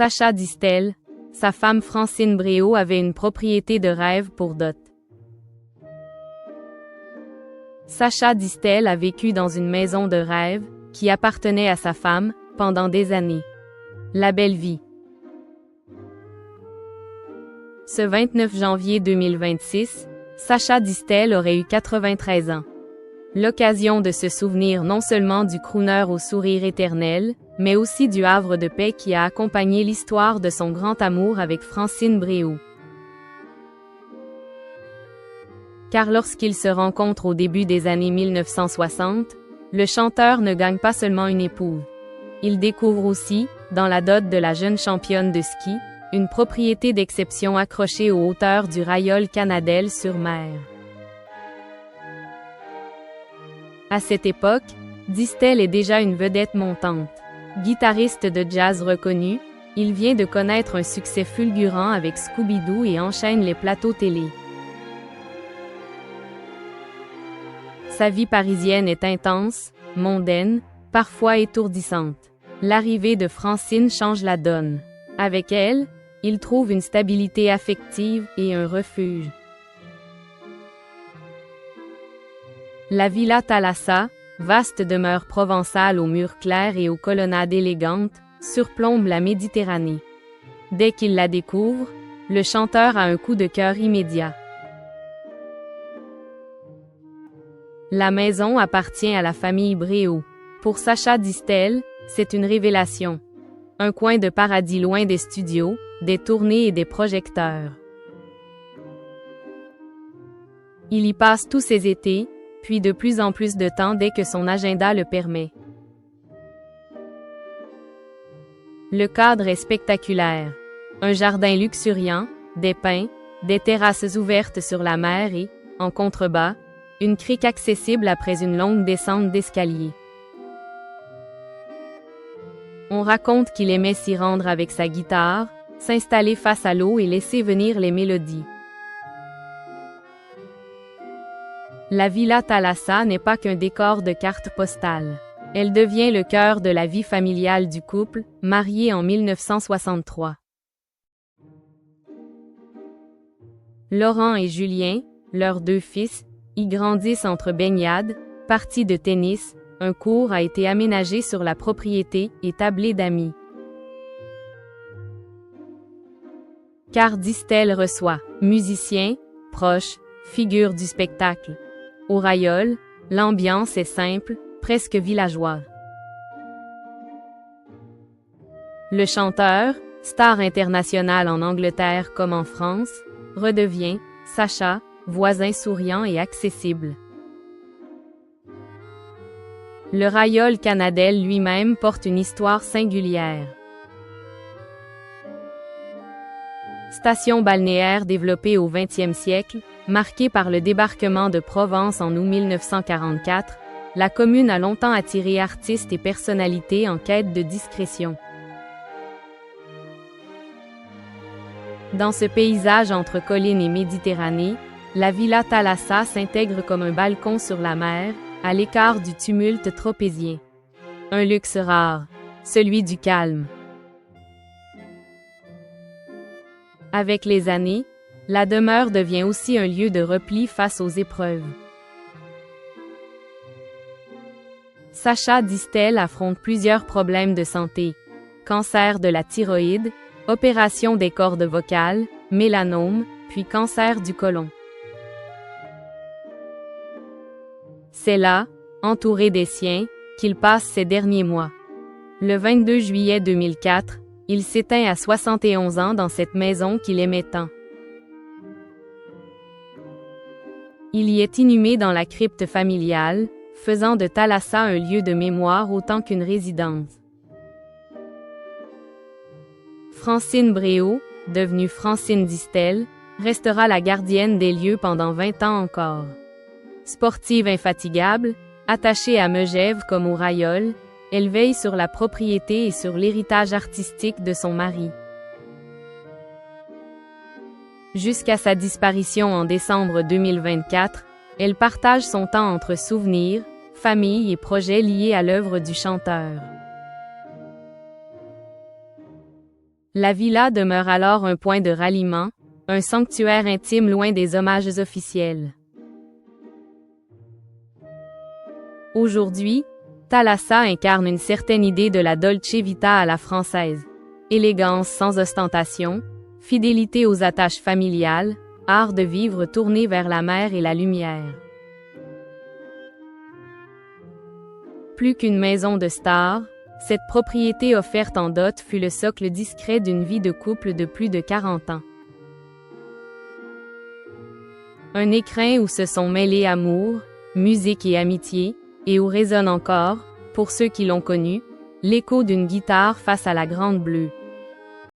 Sacha Distel, sa femme Francine Bréau avait une propriété de rêve pour dot. Sacha Distel a vécu dans une maison de rêve, qui appartenait à sa femme, pendant des années. La belle vie. Ce 29 janvier 2026, Sacha Distel aurait eu 93 ans. L'occasion de se souvenir non seulement du crooner au sourire éternel, mais aussi du havre de paix qui a accompagné l'histoire de son grand amour avec Francine Bréau. Car lorsqu'ils se rencontrent au début des années 1960, le chanteur ne gagne pas seulement une épouse. Il découvre aussi, dans la dot de la jeune championne de ski, une propriété d'exception accrochée aux hauteurs du Rayol Canadel-sur-Mer. À cette époque, Distel est déjà une vedette montante. Guitariste de jazz reconnu, il vient de connaître un succès fulgurant avec Scooby-Doo et enchaîne les plateaux télé. Sa vie parisienne est intense, mondaine, parfois étourdissante. L'arrivée de Francine change la donne. Avec elle, il trouve une stabilité affective et un refuge. La Villa Thalassa, vaste demeure provençale aux murs clairs et aux colonnades élégantes, surplombe la Méditerranée. Dès qu'il la découvre, le chanteur a un coup de cœur immédiat. La maison appartient à la famille Bréau. Pour Sacha Distel, c'est une révélation. Un coin de paradis loin des studios, des tournées et des projecteurs. Il y passe tous ses étés, puis de plus en plus de temps dès que son agenda le permet. Le cadre est spectaculaire. Un jardin luxuriant, des pins, des terrasses ouvertes sur la mer et, en contrebas, une crique accessible après une longue descente d'escalier. On raconte qu'il aimait s'y rendre avec sa guitare, s'installer face à l'eau et laisser venir les mélodies. La Villa Thalassa n'est pas qu'un décor de cartes postales. Elle devient le cœur de la vie familiale du couple, marié en 1963. Laurent et Julien, leurs deux fils, y grandissent entre baignades, parties de tennis, un cours a été aménagé sur la propriété et tablé d'amis. Car Distel reçoit musiciens, proches, figures du spectacle. Au Rayol, l'ambiance est simple, presque villageoise. Le chanteur, star international en Angleterre comme en France, redevient, Sacha, voisin souriant et accessible. Le Rayol Canadel lui-même porte une histoire singulière. Station balnéaire développée au XXe siècle, marquée par le débarquement de Provence en août 1944, la commune a longtemps attiré artistes et personnalités en quête de discrétion. Dans ce paysage entre collines et Méditerranée, la Villa Thalassa s'intègre comme un balcon sur la mer, à l'écart du tumulte tropézien. Un luxe rare, celui du calme. Avec les années, la demeure devient aussi un lieu de repli face aux épreuves. Sacha Distel affronte plusieurs problèmes de santé. Cancer de la thyroïde, opération des cordes vocales, mélanome, puis cancer du côlon. C'est là, entouré des siens, qu'il passe ses derniers mois. Le 22 juillet 2004, il s'éteint à 71 ans dans cette maison qu'il aimait tant. Il y est inhumé dans la crypte familiale, faisant de Thalassa un lieu de mémoire autant qu'une résidence. Francine Bréau, devenue Francine Distel, restera la gardienne des lieux pendant 20 ans encore. Sportive infatigable, attachée à Megève comme au Rayol, elle veille sur la propriété et sur l'héritage artistique de son mari. Jusqu'à sa disparition en décembre 2024, elle partage son temps entre souvenirs, famille et projets liés à l'œuvre du chanteur. La villa demeure alors un point de ralliement, un sanctuaire intime loin des hommages officiels. Aujourd'hui, Thalassa incarne une certaine idée de la dolce vita à la française. Élégance sans ostentation, fidélité aux attaches familiales, art de vivre tourné vers la mer et la lumière. Plus qu'une maison de star, cette propriété offerte en dot fut le socle discret d'une vie de couple de plus de 40 ans. Un écrin où se sont mêlés amour, musique et amitié, et où résonne encore, pour ceux qui l'ont connu, l'écho d'une guitare face à la grande bleue.